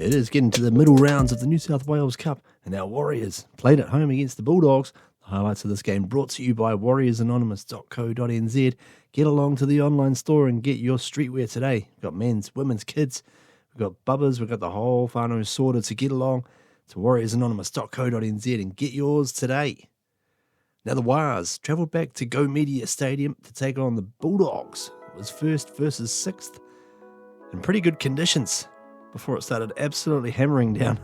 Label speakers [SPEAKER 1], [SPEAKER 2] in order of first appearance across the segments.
[SPEAKER 1] It is getting to the middle rounds of the New South Wales Cup, and our Warriors played at home against the Bulldogs. The highlights of this game brought to you by warriorsanonymous.co.nz. Get along to the online store and get your streetwear today. We've got men's, women's, kids. We've got bubbers. We've got the whole whānau sorted. So get along to warriorsanonymous.co.nz and get yours today. Now the Wars travelled back to Go Media Stadium to take on the Bulldogs. It was first versus sixth in pretty good conditions before it started absolutely hammering down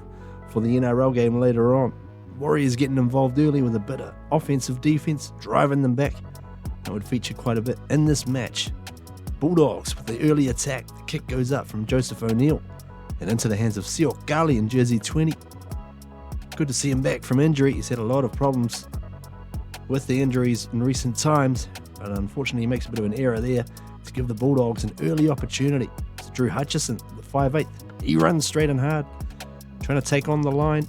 [SPEAKER 1] for the NRL game later on. Warriors getting involved early with a bit of offensive defence, driving them back. That would feature quite a bit in this match. Bulldogs with the early attack. The kick goes up from Joseph O'Neill and into the hands of Siok Gali in jersey 20. Good to see him back from injury. He's had a lot of problems with the injuries in recent times, but unfortunately he makes a bit of an error there to give the Bulldogs an early opportunity. It's Drew Hutchison, the 5'8". He runs straight and hard, trying to take on the line.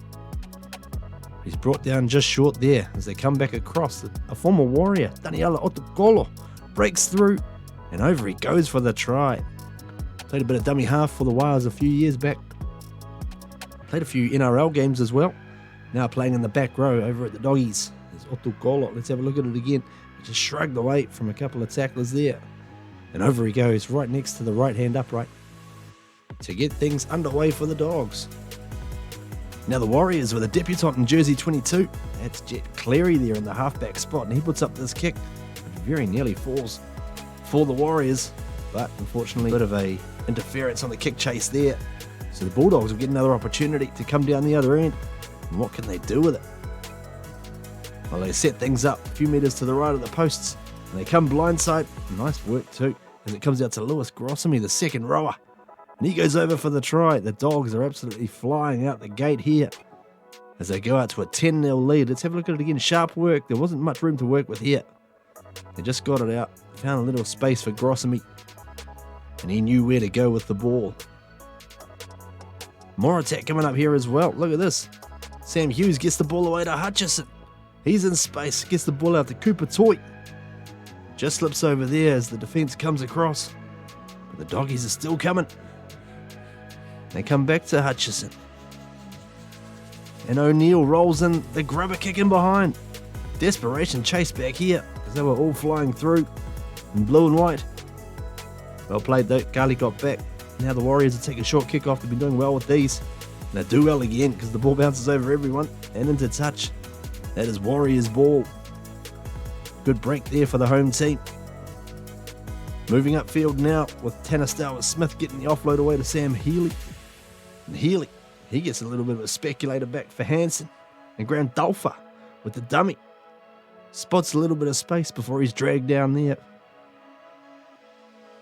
[SPEAKER 1] He's brought down just short there as they come back across. A former Warrior, Daniela Otokolo, breaks through and over he goes for the try. Played a bit of dummy half for the Wars a few years back. Played a few NRL games as well. Now playing in the back row over at the Doggies. There's Otokolo. Let's have a look at it again. He just shrugged away from a couple of tacklers there. And over he goes right next to the right hand upright to get things underway for the Dogs. Now the Warriors with a debutant in jersey 22. That's Jet Cleary there in the halfback spot, and he puts up this kick. It very nearly falls for the Warriors, but unfortunately a bit of a interference on the kick chase there. So the Bulldogs will get another opportunity to come down the other end. And what can they do with it? Well, they set things up a few metres to the right of the posts, and they come blindside. Nice work too, as it comes out to Lewis Grossamy, the second rower. And he goes over for the try. The Dogs are absolutely flying out the gate here as they go out to a 10-0 lead. Let's have a look at it again. Sharp work. There wasn't much room to work with here. They just got it out. Found a little space for Grossamy. And he knew where to go with the ball. More attack coming up here as well. Look at this. Sam Hughes gets the ball away to Hutchison. He's in space. Gets the ball out to Cooper Toy. Just slips over there as the defence comes across. But the Doggies are still coming. They come back to Hutchison. And O'Neill rolls in the grubber kick in behind. Desperation chase back here as they were all flying through in blue and white. Well played though. Gali got back. Now the Warriors will take a short kick off. They've been doing well with these. And they do well again because the ball bounces over everyone and into touch. That is Warriors ball. Good break there for the home team. Moving upfield now with Tanner Stowers-Smith getting the offload away to Sam Healy. And Healy, he gets a little bit of a speculator back for Hansen. And Graham Dulfer with the dummy. Spots a little bit of space before he's dragged down there.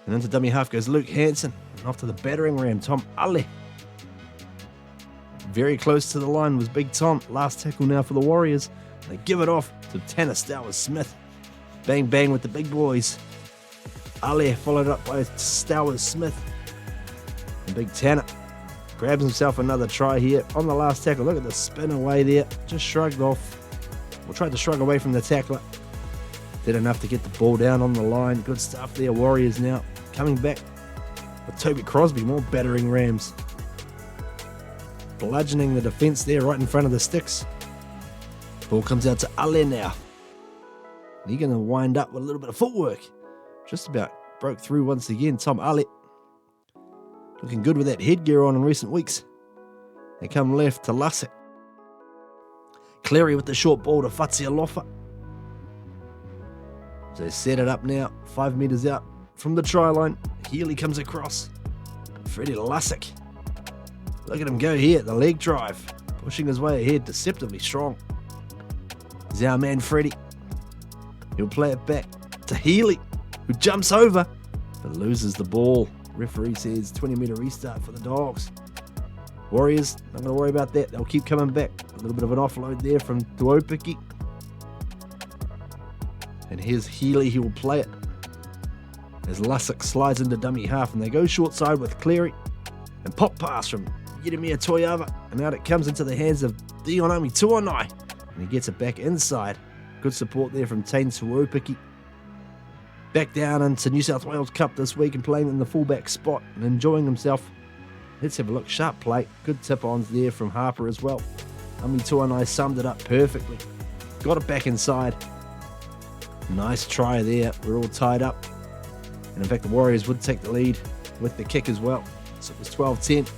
[SPEAKER 1] And into dummy half goes Luke Hansen. And off to the battering ram, Tom Ale. Very close to the line was Big Tom. Last tackle now for the Warriors. They give it off to Tanner Stowers-Smith. Bang bang with the big boys. Ale followed up by Stowers-Smith. And Big Tanner grabs himself another try here on the last tackle. Look at the spin away there. Just shrugged off. Or tried to shrug away from the tackler. Did enough to get the ball down on the line. Good stuff there. Warriors now coming back with Toby Crosby. More battering rams. Bludgeoning the defence there right in front of the sticks. Ball comes out to Ale now. And he's going to wind up with a little bit of footwork. Just about broke through once again. Tom Ale looking good with that headgear on in recent weeks. They come left to Lussick. Cleary with the short ball to Fatsialofa. So they set it up now, 5 metres out from the try line. Healy comes across. Freddie Lussick. Look at him go here, the leg drive. Pushing his way ahead, deceptively strong. He's our man Freddie. He'll play it back to Healy, who jumps over, but loses the ball. Referee says 20-metre restart for the Dogs. Warriors, not going to worry about that. They'll keep coming back. A little bit of an offload there from Tuopiki. And here's Healy, he will play it. As Lussick slides into dummy half, and they go short side with Cleary. And pop pass from Yeremia Toiava. And out it comes into the hands of Dionomi Tuonai. And he gets it back inside. Good support there from Tain Tuopiki. Back down into New South Wales Cup this week and playing in the fullback spot and enjoying himself. Let's have a look. Sharp play. Good tip-ons there from Harper as well. Umi Tuanai summed it up perfectly. Got it back inside. Nice try there. We're all tied up. And in fact, the Warriors would take the lead with the kick as well. So it was 12-10.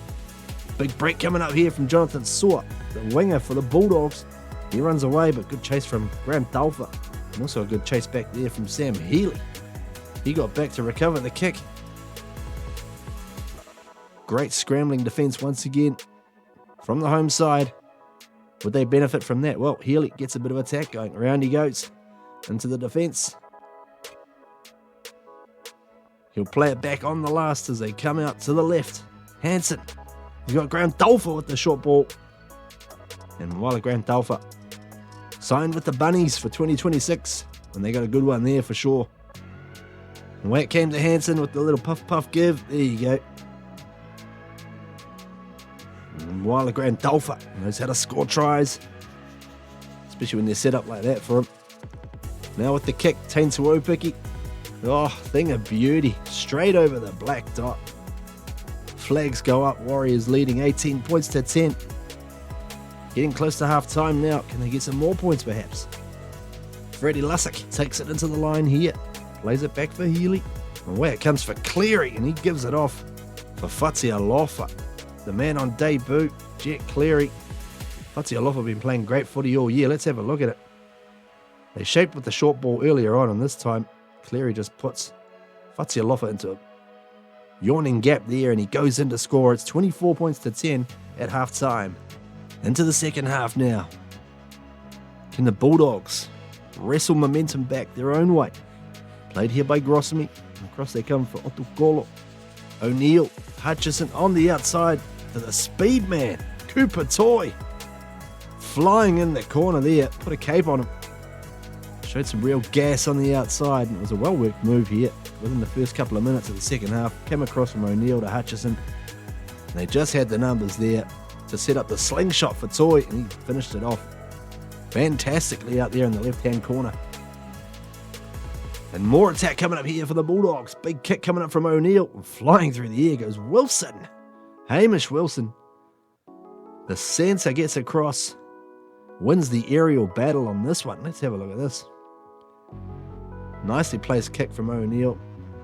[SPEAKER 1] Big break coming up here from Jonathan Saw, the winger for the Bulldogs. He runs away, but good chase from Graham Dalfa. And also a good chase back there from Sam Healy. He got back to recover the kick. Great scrambling defence once again from the home side. Would they benefit from that? Well, Healy gets a bit of attack going. Around he goes into the defence. He'll play it back on the last as they come out to the left. Hansen. He's got Graham Dalfa with the short ball. And while Graham Dalfa signed with the Bunnies for 2026, and they got a good one there for sure. And where it came to Hansen with the little puff give, there you go. And while Graham Dalfa knows how to score tries, especially when they're set up like that for him. Now with the kick, Tain Tuopiki. Oh, thing of beauty. Straight over the black dot. Flags go up. Warriors leading 18 points to 10. Getting close to half time now. Can they get some more points perhaps? Freddie Lussick takes it into the line here. Plays it back for Healy. Away it comes for Cleary, and he gives it off for Fatialofa. The man on debut, Jet Cleary. Fatialofa been playing great footy all year. Let's have a look at it. They shaped with the short ball earlier on, and this time Cleary just puts Fatialofa into a yawning gap there, and he goes in to score. It's 24 points to 10 at half time. Into the second half now. Can the Bulldogs wrestle momentum back their own way? Played here by Grossamy. Across they come for Otukolo. O'Neill, Hutchison on the outside to the speed man, Cooper Toy. Flying in the corner there, put a cape on him. Showed some real gas on the outside, and it was a well-worked move here. Within the first couple of minutes of the second half, came across from O'Neill to Hutchison. And they just had the numbers there to set up the slingshot for Toy, and he finished it off fantastically out there in the left-hand corner. And more attack coming up here for the Bulldogs. Big kick coming up from O'Neill. Flying through the air goes Wilson. Hamish Wilson. The centre gets across. Wins the aerial battle on this one. Let's have a look at this. Nicely placed kick from O'Neill.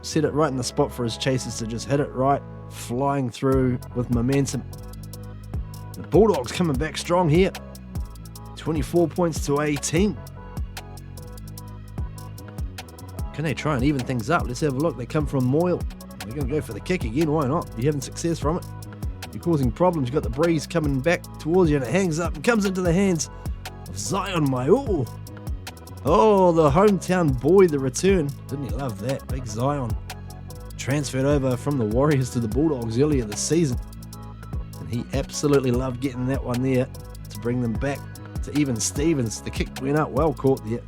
[SPEAKER 1] Set it right in the spot for his chasers to just hit it right. Flying through with momentum. The Bulldogs coming back strong here. 24 points to 18. Can they try and even things up? Let's have a look. They come from Moyle. They're going to go for the kick again. Why not? You're having success from it. You're causing problems. You've got the breeze coming back towards you, and it hangs up and comes into the hands of Zion Maeu. Oh, the hometown boy, the return. Didn't you love that? Big Zion. Transferred over from the Warriors to the Bulldogs earlier this season. And he absolutely loved getting that one there to bring them back to even Stevens. The kick went up, well caught there.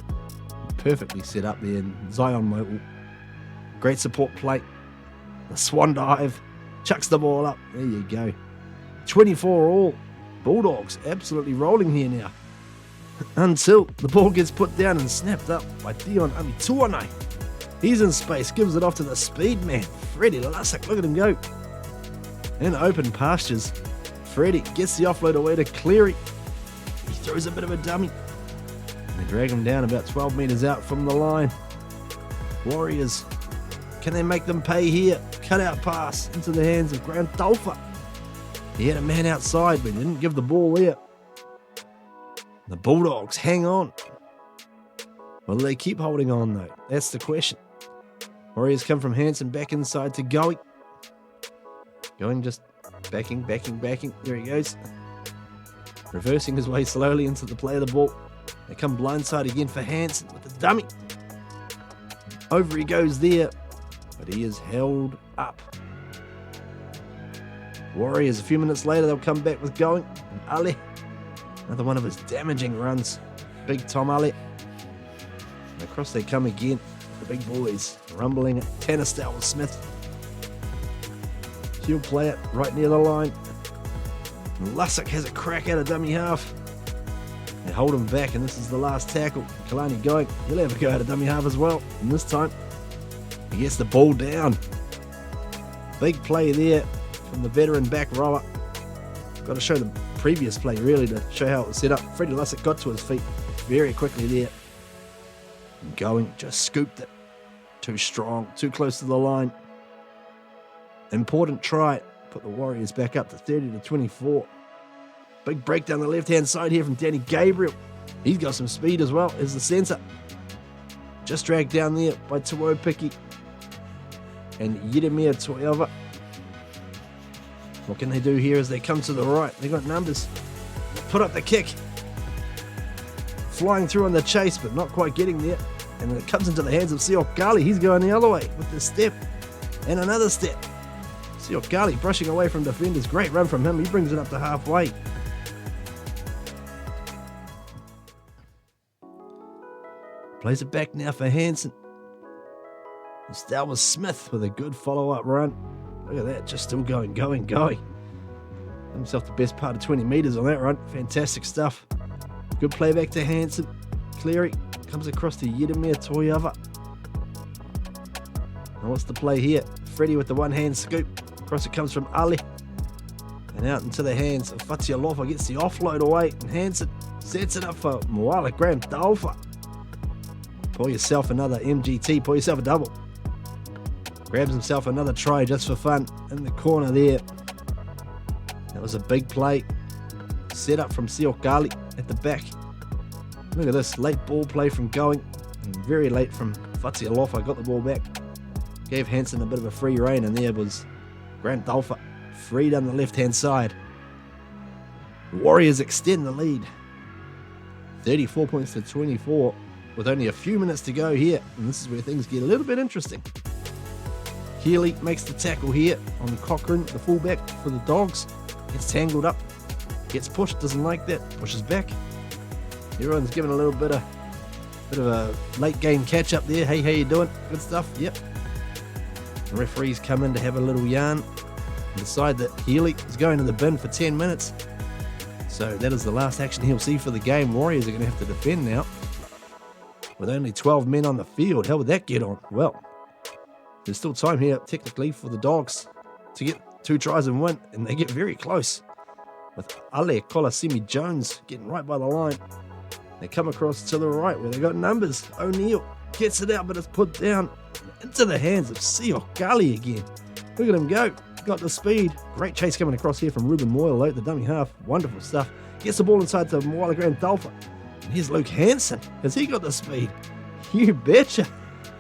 [SPEAKER 1] Perfectly set up there. And Zion Maeu. Great support plate. The swan dive. Chucks the ball up. There you go. 24 all. Bulldogs absolutely rolling here now. Until the ball gets put down and snapped up by Dion Amituanai. He's in space. Gives it off to the speed man. Freddie Lussick. Look at him go. In open pastures. Freddie gets the offload away to Cleary. He throws a bit of a dummy. And they drag him down about 12 metres out from the line. Warriors. Can they make them pay here? Cut out pass into the hands of Graham Dalfa. He had a man outside, but he didn't give the ball there. The Bulldogs hang on. Will they keep holding on though? That's the question. Warriors come from Hansen back inside to Going. Going just backing. There he goes. Reversing his way slowly into the play of the ball. They come blindside again for Hansen with the dummy. Over he goes there. But he is held up. Warriors, a few minutes later, they'll come back with Going. And Ali, another one of his damaging runs. Big Tom Ali. And across they come again. The big boys rumbling at Tanner Smith. He'll play it right near the line. And Lussick has a crack at a dummy half. They hold him back, and this is the last tackle. Kalani Going. He'll have a go at a dummy half as well. And this time, he gets the ball down. Big play there from the veteran back rower. Got to show the previous play really to show how it was set up. Freddie Lussick got to his feet very quickly there. And Going, just scooped it. Too strong, too close to the line. Important try. Put the Warriors back up to 30-24. Big break down the left-hand side here from Danny Gabriel. He's got some speed as well as the centre. Just dragged down there by Tuopiki and Yeremia Toiova. What can they do here as they come to the right? They got numbers. Put up the kick. Flying through on the chase, but not quite getting there. And it comes into the hands of Siok Gali. He's going the other way with the step and another step. Siok Gali brushing away from defenders. Great run from him. He brings it up to halfway. Plays it back now for Hansen. Stalwart Smith with a good follow-up run. Look at that, just still going. Himself the best part of 20 metres on that run. Fantastic stuff. Good play back to Hansen. Cleary comes across to Yeremia Toiova. Now what's the play here? Freddie with the one-hand scoop. Across it comes from Ali. And out into the hands of Fatialofa. Gets the offload away. And Hansen sets it up for Moala Graham Dalfa. Pour yourself another MGT. Pour yourself a double. Grabs himself another try just for fun in the corner there. That was a big play. Set up from Siok Gali at the back. Look at this, late ball play from Going. And very late from Fatialofa. Got the ball back. Gave Hansen a bit of a free rein, and there was Grant Dalfa free down the left-hand side. Warriors extend the lead. 34 points to 24 with only a few minutes to go here. And this is where things get a little bit interesting. Healy makes the tackle here on Cochrane, the fullback for the Dogs. Gets tangled up, gets pushed, doesn't like that, pushes back. Everyone's given a little bit of a late game catch up there. Hey, how you doing? Good stuff. Yep. The referees come in to have a little yarn and decide that Healy is going to the bin for 10 minutes. So that is the last action he'll see for the game. Warriors are going to have to defend now with only 12 men on the field. How would that get on? Well, there's still time here, technically, for the Dogs to get 2 tries and win, and they get very close with Ale Kolasimi Jones getting right by the line. They come across to the right where they got numbers. O'Neill gets it out, but it's put down into the hands of Siok Gali again. Look at him go. Got the speed. Great chase coming across here from Ruben Moyle out the dummy half. Wonderful stuff. Gets the ball inside to Moala Graham Dalfa. And here's Luke Hansen. Has he got the speed? You betcha.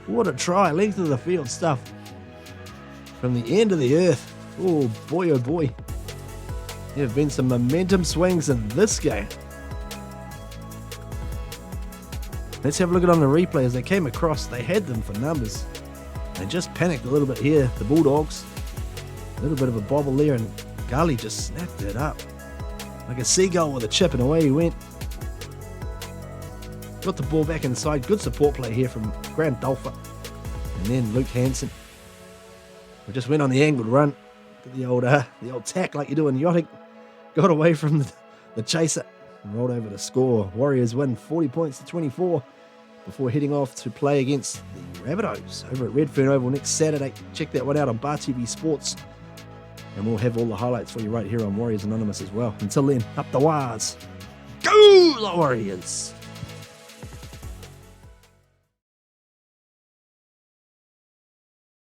[SPEAKER 1] What a try. Length of the field stuff. From the end of the earth. Oh boy, oh boy. There have been some momentum swings in this game. Let's have a look at on the replay as they came across. They had them for numbers. They just panicked a little bit here, the Bulldogs. A little bit of a bobble there, and Gali just snapped it up. Like a seagull with a chip, and away he went. Got the ball back inside. Good support play here from Grant Dalfa. And then Luke Hansen. We just went on the angled run. Did the old tack like you do in yachting. Got away from the chaser and rolled over to score. Warriors win 40 points to 24 before heading off to play against the Rabbitohs over at Redfern Oval next Saturday. Check that one out on Bar TV Sports. And we'll have all the highlights for you right here on Warriors Anonymous as well. Until then, up the wires. Go the Warriors!